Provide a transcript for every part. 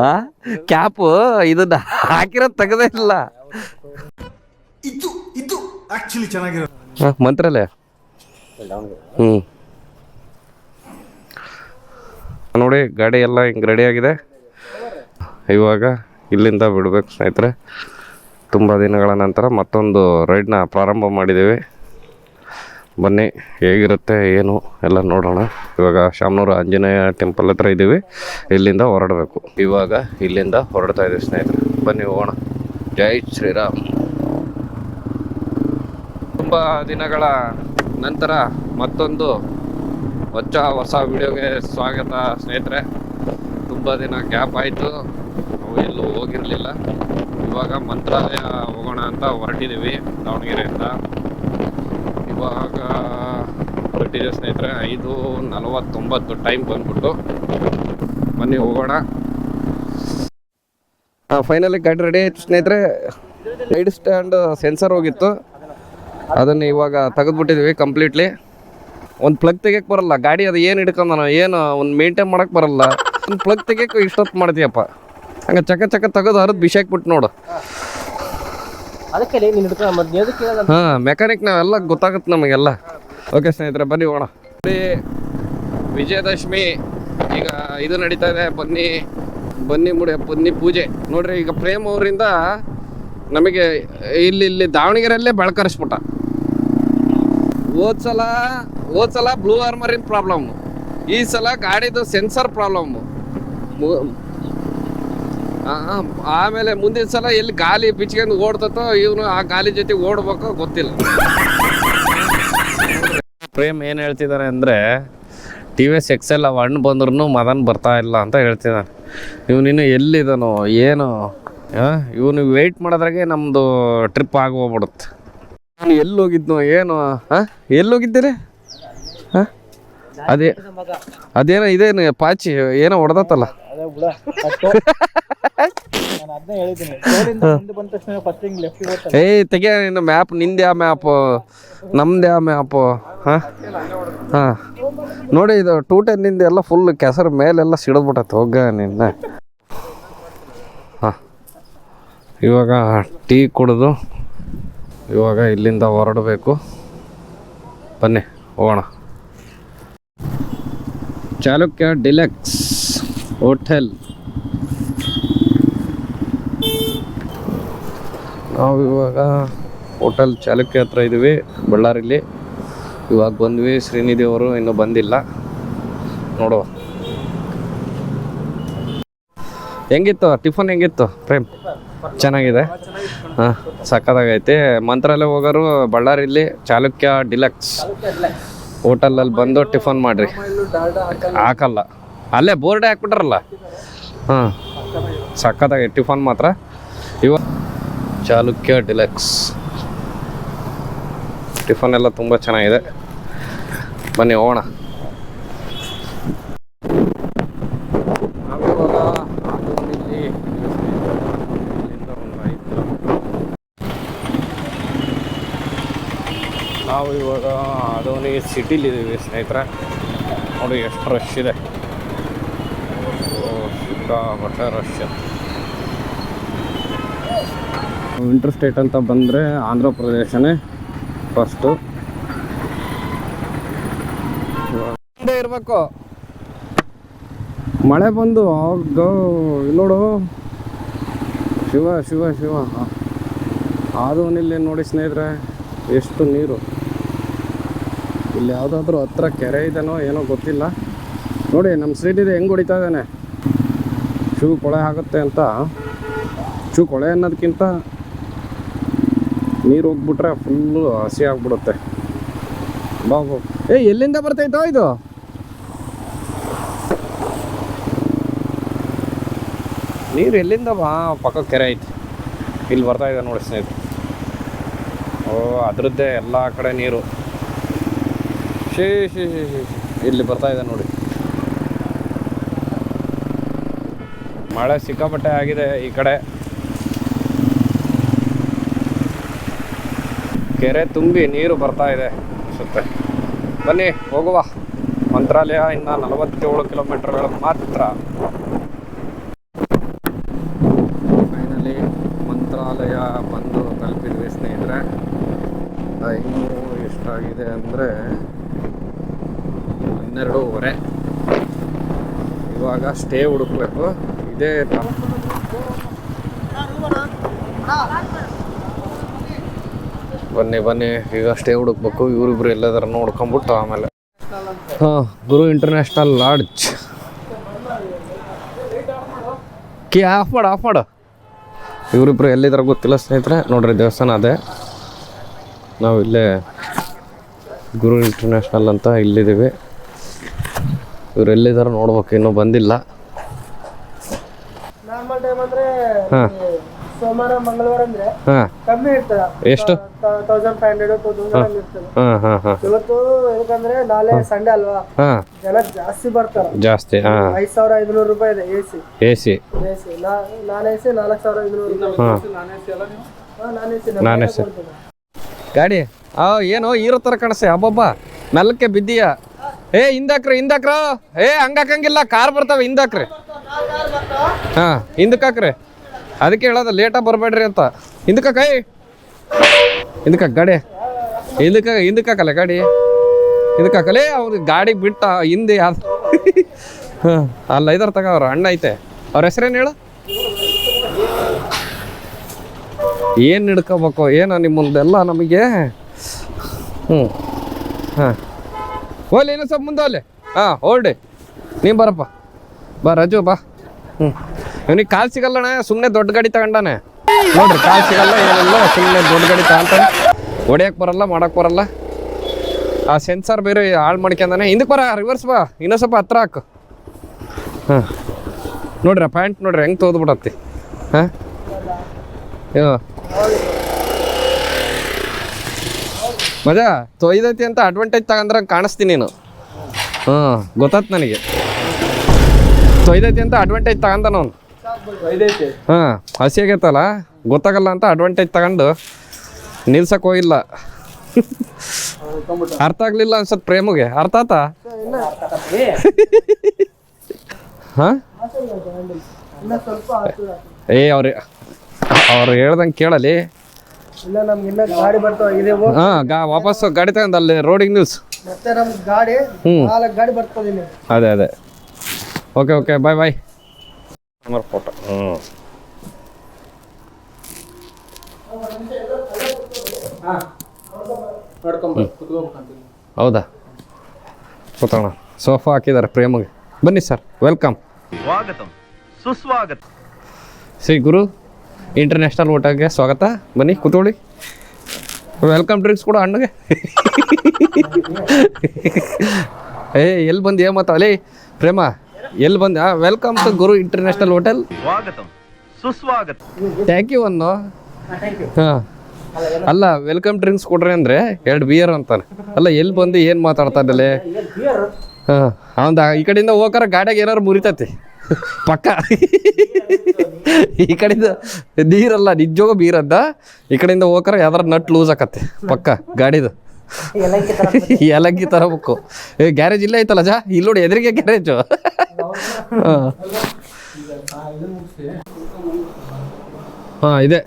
ಆ ಕ್ಯಾಪ್ ಇದನ್ನ ಹಾಕಿರೋದು ತೆಗದೇ ಇಲ್ಲ. ಇದು ಆಕ್ಚುಲಿ ಚೆನ್ನಾಗಿರೋ ಮಂತ್ರಾಲಯ. ನೋಡಿ ಗಾಡಿ ಎಲ್ಲ ಹಿಂಗೆ ರೆಡಿ ಆಗಿದೆ. ಇವಾಗ ಇಲ್ಲಿಂದ ಬಿಡ್ಬೇಕು ಸ್ನೇಹಿತರೆ. ತುಂಬ ದಿನಗಳ ನಂತರ ಮತ್ತೊಂದು ರೈಡ್ನ ಪ್ರಾರಂಭ ಮಾಡಿದ್ದೀವಿ. ಬನ್ನಿ ಹೇಗಿರುತ್ತೆ ಏನು ಎಲ್ಲ ನೋಡೋಣ. ಇವಾಗ ಶಾಮನೂರು ಆಂಜನೇಯ ಟೆಂಪಲ್ ಹತ್ರ ಇದ್ದೀವಿ. ಇಲ್ಲಿಂದ ಹೊರಡಬೇಕು. ಇವಾಗ ಇಲ್ಲಿಂದ ಹೊರಡ್ತಾ ಇದ್ದೀವಿ ಸ್ನೇಹಿತರೆ. ಬನ್ನಿ ಹೋಗೋಣ. ಜೈ ಶ್ರೀರಾಮ್. ತುಂಬ ದಿನಗಳ ನಂತರ ಮತ್ತೊಂದು ಹೊಸ ವಿಡಿಯೋಗೆ ಸ್ವಾಗತ ಸ್ನೇಹಿತರೆ. ತುಂಬ ದಿನ ಗ್ಯಾಪ್ ಆಯಿತು, ನಾವು ಎಲ್ಲೂ ಹೋಗಿರಲಿಲ್ಲ. ಇವಾಗ ಮಂತ್ರಾಲಯ ಹೋಗೋಣ ಅಂತ ಹೊರಟಿದ್ದೀವಿ ದಾವಣಗೆರೆಯಿಂದ. ಇವಾಗ ಹೊರಟಿದ್ದೀವಿ ಸ್ನೇಹಿತರೆ. 5:49 ಟೈಮ್ ಬಂದ್ಬಿಟ್ಟು. ಬನ್ನಿ ಹೋಗೋಣ. ಫೈನಲಿ ಗಾಡಿ ರೆಡಿ ಆಯಿತು ಸ್ನೇಹಿತರೆ. ಸೈಡ್ ಸ್ಟ್ಯಾಂಡ್ ಸೆನ್ಸರ್ ಹೋಗಿತ್ತು, ಅದನ್ನು ಇವಾಗ ತೆಗೆದುಬಿಟ್ಟಿದ್ದೀವಿ ಕಂಪ್ಲೀಟ್ಲಿ. ಒಂದು ಪ್ಲಗ್ ತೆಗಿಯಕ್ಕೆ ಬರಲ್ಲ ಗಾಡಿ, ಅದು ಏನು ಹಿಡ್ಕೊಂಡ ಏನು ಒಂದು ಮೇಂಟೈನ್ ಮಾಡೋಕ್ಕೆ ಬರಲ್ಲ. ಒಂದು ಪ್ಲಗ್ ತೆಗಿಯಕ್ಕೆ ಇಷ್ಟೊತ್ತು ಮಾಡ್ತೀಯಪ್ಪ. ಹಂಗೆ ಚಕ ತೆಗೆದು ಹರಿದು ಬಿಸಾಕ್ಬಿಟ್ಟು ನೋಡು. ಹಾಂ, ಮೆಕ್ಯಾನಿಕ್ ನಾವೆಲ್ಲ ಗೊತ್ತಾಗುತ್ತೆ ನಮಗೆಲ್ಲ. ಓಕೆ ಸ್ನೇಹಿತರೆ, ಬನ್ನಿ ಹೋಗೋಣ. ವಿಜಯದಶಮಿ ಈಗ ಇದು ನಡೀತಾ ಇದೆ. ಬನ್ನಿ ಪೂಜೆ ನೋಡ್ರಿ. ಈಗ ಪ್ರೇಮ್ ಅವರಿಂದ ನಮಗೆ ಇಲ್ಲಿ ದಾವಣಗೆರೆಯಲ್ಲೇ ಬೆಳಕರಿಸ್ಬಿಟ್ಟ. ಹೋದ್ಸಲ ಬ್ಲೂ ಆರ್ಮರಿನ ಪ್ರಾಬ್ಲಮ್ಮು, ಈ ಸಲ ಗಾಡಿದು ಸೆನ್ಸರ್ ಪ್ರಾಬ್ಲಮ್ಮು. ಆಮೇಲೆ ಮುಂದಿನ ಸಲ ಎಲ್ಲಿ ಗಾಲಿ ಬಿಚ್ಕೊಂಡು ಓಡ್ತೋ ಇವನು ಆ ಗಾಲಿ ಜೊತೆ ಓಡ್ಬೇಕೋ ಗೊತ್ತಿಲ್ಲ. ಪ್ರೇಮ್ ಏನು ಹೇಳ್ತಿದ್ದಾರೆ ಅಂದರೆ, TVS XL ಹಣ್ಣು ಬಂದ್ರೂ ಮದನ್ ಬರ್ತಾ ಇಲ್ಲ ಅಂತ ಹೇಳ್ತಿದ್ದಾನೆ. ಇವನಿನ್ನು ಎಲ್ಲಿದ್ದಾನೋ ಏನು, ಇವನು ವೆಯ್ಟ್ ಮಾಡೋದ್ರಾಗೆ ನಮ್ಮದು ಟ್ರಿಪ್ ಆಗೋಗ್ಬಿಡುತ್ತೆ. ನಾನು ಎಲ್ಲಿ ಹೋಗಿದ್ನೋ ಏನೋ. ಎಲ್ಲಿ ಹೋಗಿದ್ದೀರಿ? ಅದೇನೋ ಇದೇನು ಪಾಚಿ ಏನೋ ಹೊಡೆದತ್ತಲ್ಲ. ತೆಗಿಯ ನಿನ್ನ ಮ್ಯಾಪ್. ನಿಂದೆ ಆ ಮ್ಯಾಪು, ನಮ್ದೇ ಆ ಮ್ಯಾಪು. ಹಾಂ ನೋಡಿ, ಇದು 210 ಎಲ್ಲ ಫುಲ್ ಕೆಸರು ಮೇಲೆಲ್ಲ ಸಿಡಿದ್ಬಿಟ್ಟೈತೆ. ಹೋಗ ನಿನ್ನ. ಹಾಂ, ಇವಾಗ ಟೀ ಕುಡಿದು ಇವಾಗ ಇಲ್ಲಿಂದ ಹೊರಡಬೇಕು. ಬನ್ನಿ ಹೋಗೋಣ. Chalukya deluxe hotel. ನಾವು ಇವಾಗ ಹೋಟೆಲ್ ಚಾಲುಕ್ಯ ಹತ್ರ ಇದ್ದೀವಿ, ಬಳ್ಳಾರಿಲಿ. ಇವಾಗ ಬಂದ್ವಿ. ಶ್ರೀನಿಧಿ ಅವರು ಇನ್ನೂ ಬಂದಿಲ್ಲ. ನೋಡುವ ಹೆಂಗಿತ್ತು ಟಿಫನ್, ಹೆಂಗಿತ್ತು ಪ್ರೇಮ್? ಚೆನ್ನಾಗಿದೆ. ಹಾಂ, ಸಕ್ಕತ್ತಾಗೈತೆ. ಮಂತ್ರಾಲಯ ಹೋಗೋರು ಬಳ್ಳಾರಿಲಿ ಚಾಲುಕ್ಯ ಡಿಲಕ್ಸ್ ಹೋಟೆಲಲ್ಲಿ ಬಂದು ಟಿಫನ್ ಮಾಡಿರಿ. ಹಾಕಲ್ಲ, ಅಲ್ಲೇ ಬೋರ್ಡೇ ಹಾಕ್ಬಿಟ್ರಲ್ಲ. ಹಾಂ, ಸಕ್ಕತ್ತಾಗೈತೆ ಟಿಫನ್ ಮಾತ್ರ. ಇವಾಗ ಚಾಲುಕ್ಯ ಡಿಲಕ್ಸ್ ಟಿಫನ್ ಎಲ್ಲ ತುಂಬ ಚೆನ್ನಾಗಿದೆ. ಬನ್ನಿ ಹೋಗೋಣ. ನಾವು ಇವಾಗ ಆದೋನಿ ಸಿಟಿಲಿದ್ದೀವಿ ಸ್ನೇಹಿತರೆ. ನೋಡಿ ಎಷ್ಟು ರಶ್ ಇದೆ, ಸಿಕ್ಕಾಪಟ್ಟೆ ರಶ್. ಇಂಟರ್ ಸ್ಟೇಟ್ ಅಂತ ಬಂದರೆ ಆಂಧ್ರ ಪ್ರದೇಶನೇ ಫಸ್ಟು ಇರಬೇಕು. ಮಳೆ ಬಂದು ನೋಡು, ಶಿವ ಆದೋನಿಲ್ಲಿ ನೋಡಿ ಸ್ನೇಹಿತರೆ ಎಷ್ಟು ನೀರು. ಇಲ್ಲಿ ಯಾವುದಾದ್ರೂ ಹತ್ರ ಕೆರೆ ಇದೆನೋ ಏನೋ ಗೊತ್ತಿಲ್ಲ. ನೋಡಿ ನಮ್ಮ ಸ್ಟ್ರೀಟಿದೆ ಹೆಂಗೆ ಹೊಡಿತಾ ಇದ್ದಾನೆ. ಶೂ ಕೊಳೆ ಆಗುತ್ತೆ ಅಂತ, ಶೂ ಕೊಳೆ ಅನ್ನೋದಕ್ಕಿಂತ ನೀರು ಹೋಗ್ಬಿಟ್ರೆ ಫುಲ್ಲು ಹಸಿ ಆಗ್ಬಿಡುತ್ತೆ. ಬಾಬು ಎಲ್ಲಿಂದ ಬರ್ತೈತೋ ಇದು? ನೀರು ಎಲ್ಲಿಂದ ಪಕ್ಕ ಕೆರೆ ಐತಿ, ಇಲ್ಲಿ ಬರ್ತಾ ಇದೆ ನೋಡಿ ಸ್ನೇಹಿತರೆ. ಅದರದ್ದೇ ಎಲ್ಲ ಕಡೆ ನೀರು ಇಲ್ಲಿ ಬರ್ತಾ ಇದೆ ನೋಡಿ. ಮಳೆ ಸಿಕ್ಕಾಪಟ್ಟೆ ಆಗಿದೆ ಈ ಕಡೆ. ಕೆರೆ ತುಂಬಿ ನೀರು ಬರ್ತಾ ಇದೆ ಅನಿಸುತ್ತೆ. ಬನ್ನಿ ಹೋಗುವ. ಮಂತ್ರಾಲಯ ಇನ್ನು 47 ಕಿಲೋಮೀಟರ್ಗಳು ಮಾತ್ರ. ಎಷ್ಟೊತ್ತಾಗಿದೆ ಅಂದರೆ 12:30. ಇವಾಗ ಸ್ಟೇ ಹುಡುಕ್ಬೇಕು. ಇದೇ ಬನ್ನಿ ಈಗ ಸ್ಟೇ ಹುಡುಕ್ಬೇಕು. ಇವರಿಬ್ರು ಎಲ್ಲದಾರ ನೋಡ್ಕೊಂಬಿಟ್ಟು ಆಮೇಲೆ ಗುರು ಇಂಟರ್ನ್ಯಾಷನಲ್ ಲಾಡ್ಜ್ ಆಫ್ ಮಾಡು. ಇವರಿಬ್ರು ಎಲ್ಲಿದಾರ ಗೊತ್ತಿಲ್ಲ ಸ್ನೇಹಿತರೆ. ನೋಡ್ರಿ ದೇವಸ್ಥಾನ ಅದೇ. ನಾವು ಇಲ್ಲೇ ಗುರು ಇಂಟರ್ನ್ಯಾಷನಲ್ ಅಂತ ಇಲ್ಲಿದ್ದೀವಿ. ಇವ್ರು ಎಲ್ಲಿದಾರ ನೋಡ್ಬೇಕು, ಇನ್ನೂ ಬಂದಿಲ್ಲ. ನಾರ್ಮಲ್ ಟೈಮ್ ಅಂದ್ರೆ ಹಾಂ ಸೋಮವಾರ ಮಂಗಳವಾರ ಅಂದ್ರೆ ಹಾಂ ಕಮ್ಮಿ ಇರ್ತದ. ಎಷ್ಟು? 1500 2000 ಇರ್ತದೆ. ಹಾಂ ಇವತ್ತು ಯಾಕಂದ್ರೆ ನಾಳೆ ಸಂಡೇ ಅಲ್ವಾ, ಹಾಂ ಜನ ಜಾಸ್ತಿ ಬರ್ತಾರ. ಜಾಸ್ತಿ. ಹಾಂ 5500 ರೂಪಾಯಿ ಇದೆ AC. ನಾನ್ AC 4500 ನಾನ್ AC ಗಾಡಿ ಏನು ಹೀರೋ ಥರ ಕಾಣಿಸ್ತೆ. ಹಬ್ಬಬ್ಬ ಮೆಲ್ಲಕ್ಕೆ ಬಿದ್ದೀಯ. ಹಿಂದಾಕ್ರಿ ಹಂಗಾಕಂಗಿಲ್ಲ, ಕಾರ್ ಬರ್ತಾವೆ ಹಿಂದಾಕ್ರಿ. ಹಾಂ ಹಿಂದಕ್ಕಾಕ್ರಿ. ಅದಕ್ಕೆ ಹೇಳೋದು ಲೇಟಾಗಿ ಬರಬೇಡ್ರಿ ಅಂತ. ಹಿಂದಕ್ಕ ಗಾಡಿ ಹಿಂದಕ್ಕಾಕಲ್ಲ ಗಾಡಿ ಹಿಂದಕ್ಕಾಕಲೇ. ಅವ್ರಿಗೆ ಗಾಡಿ ಬಿಟ್ಟ ಹಿಂದೆ ಯಾರು ಹಾಂ ಅಲ್ಲ ಇದಾರ ತಗ. ಅವ್ರ ಅಣ್ಣ ಐತೆ. ಅವ್ರ ಹೆಸ್ರೇನು ಹೇಳು? ಏನು ಹಿಡ್ಕೋಬೇಕು ಏನೋ ನಿಮ್ಮದೆಲ್ಲ ನಮಗೆ. ಹಾಂ ಹೋಗ್ಲಿ ಇನ್ನೂ ಸ್ವಲ್ಪ ಮುಂದೆ ಹೋಗ್ಲಿ. ಹಾಂ ಹೊರಡಿ ನೀನು ಬರಪ್ಪ. ಬಾ ರಾಜು ಬಾ. ಇವನಿಗೆ ಕಾಲು ಸಿಗಲ್ಲಣ್ಣ, ಸುಮ್ಮನೆ ದೊಡ್ಡ ಗಾಡಿ ತಗೊಂಡಾನೆ. ನೋಡ್ರಿ ಕಾಲು ಸಿಗಲ್ಲ ಏನಿಲ್ಲ, ಸುಮ್ಮನೆ ದೊಡ್ಡ ಗಾಡಿ ತಗೊಂತಾನೆ. ಹೊಡಿಯಕ್ಕೆ ಬರಲ್ಲ, ಮಾಡಕ್ಕೆ ಬರಲ್ಲ. ಆ ಸೆನ್ಸಾರ್ ಬೇರೆ ಹಾಳು ಮಾಡ್ಕೊಂಡಾನೆ. ಹಿಂದಕ್ಕೆ ಬರ, ರಿವರ್ಸ್ ಬಾ, ಇನ್ನೂ ಸ್ವಲ್ಪ ಹತ್ರ ಹಾಕು. ಹಾಂ ನೋಡ್ರಿ ಆ ಪ್ಯಾಂಟ್ ನೋಡ್ರಿ ಹೆಂಗೆ ತೋದ್ಬಿಡತ್ತಿ. ಹಾಂ ಮಜಾ ತೊಯ್ದೈತಿ ಅಂತ ಅಡ್ವಾಂಟೇಜ್ ತಗೊಂಡ್ರೆ ಕಾಣಿಸ್ತೀನಿ ನೀನು. ಗೊತ್ತಾಯ್ತು ನನಗೆ. ತೊಯ್ದೈತಿ ಅಂತ ಅಡ್ವಾಂಟೇಜ್ ತಗೊಂಡ ಅವನು. ಹಸಿ ಆಗೈತಲ್ಲ ಗೊತ್ತಾಗಲ್ಲ ಅಂತ ಅಡ್ವಾಂಟೇಜ್ ತಗೊಂಡು ನಿಲ್ಸಕ್ಕೆ ಹೋಗಿಲ್ಲ. ಅರ್ಥ ಆಗ್ಲಿಲ್ಲ ಅನ್ಸತ್ ಪ್ರೇಮಗೆ. ಅರ್ಥ ಆತಾ? ಹಾಂ ಅವ್ರು ಹೇಳ್ದಂಗೆ ಕೇಳಲಿ. ವಾಪಸ್ ಗಾಡಿ ತಗೊಂಡ್ ಅಲ್ಲಿ ರೋಡಿಗೆ ನಿಲ್ಸ್. ಮತ್ತೆ ನಮ್ ಗಾಡಿ 4 ಗಾಡಿ ಬರ್ತದೆ. ಅದೇ ಓಕೆ ಬಾಯ್. ಫೋಟೋ ಹೌದಾ? ಕೂತೋಣ. ಸೋಫಾ ಹಾಕಿದ್ದಾರೆ ಪ್ರೇಮಗೆ. ಬನ್ನಿ ಸರ್, ವೆಲ್ಕಮ್. ಸುಸ್ವಾಗತ. ಶ್ರೀ ಗುರು ಇಂಟರ್ನ್ಯಾಷನಲ್ ಹೋಟೆಲ್ಗೆ ಸ್ವಾಗತ. ಬನ್ನಿ ಕೂತ್ಕೊಳ್ಳಿ. ವೆಲ್ಕಮ್ ಡ್ರಿಂಕ್ಸ್ ಕೂಡ ಅಣ್ಣಗೆ. ಎಲ್ಲಿ ಬಂದು ಮಾತಾಡಲಿ ಪ್ರೇಮ, ಎಲ್ಲಿ ಬಂದ? Welcome to Guru international hotel. ಸುಸ್ವಾಗತ. ಥ್ಯಾಂಕ್ ಯು ಅನ್ನು. ಹಾಂ ಅಲ್ಲ ವೆಲ್ಕಮ್ ಡ್ರಿಂಕ್ಸ್ ಕೊಡ್ರಿ ಅಂದರೆ 2 ಬಿಯರ್ ಅಂತಾನೆ. ಅಲ್ಲ ಎಲ್ಲಿ ಬಂದು ಏನು ಮಾತಾಡ್ತಾ ಇದ್ದಲೆ? ಹಾಂ ಅವನ ಈ ಕಡೆಯಿಂದ ಹೋಗಾರ ಗಾಡಿಯಾಗ ಏನಾರು ಮುರಿತೈತಿ ಪಕ್ಕ. ಈ ಕಡೆಯಿಂದ ನೀರಲ್ಲ ನಿಜೋಗ ಬೀರದ್ದ. ಈ ಕಡೆಯಿಂದ ಹೋಗಾರ ಯಾವ್ದಾರ ನಟ್ ಲೂಸ್ ಆಕತ್ತೆ ಪಕ್ಕ ಗಾಡಿದು. ಏಲಕ್ಕಿ ತರಬೇಕು. ಗ್ಯಾರೇಜ್ ಇಲ್ಲೇ ಐತಲ್ಲ ಜಾ, ಇಲ್ಲಿ ನೋಡಿ ಎದುರಿಗೆ ಗ್ಯಾರೇಜು. ಹಾಂ ಇದೆ.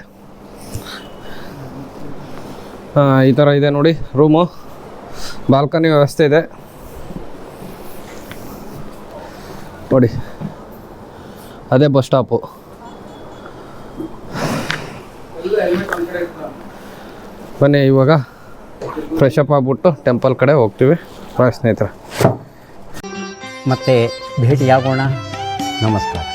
ಹಾಂ ಈ ಥರ ಇದೆ ನೋಡಿ ರೂಮು. ಬಾಲ್ಕನಿ ವ್ಯವಸ್ಥೆ ಇದೆ ನೋಡಿ. ಅದೇ ಬಸ್ ಸ್ಟಾಪು. ಬನ್ನಿ ಇವಾಗ ಫ್ರೆಶ್ ಅಪ್ ಆಗ್ಬಿಟ್ಟು ಟೆಂಪಲ್ ಕಡೆ ಹೋಗ್ತೀವಿ ಸ್ನೇಹಿತರೆ. ಮತ್ತೆ ಭೇಟಿಯಾಗೋಣ. ನಮಸ್ಕಾರ.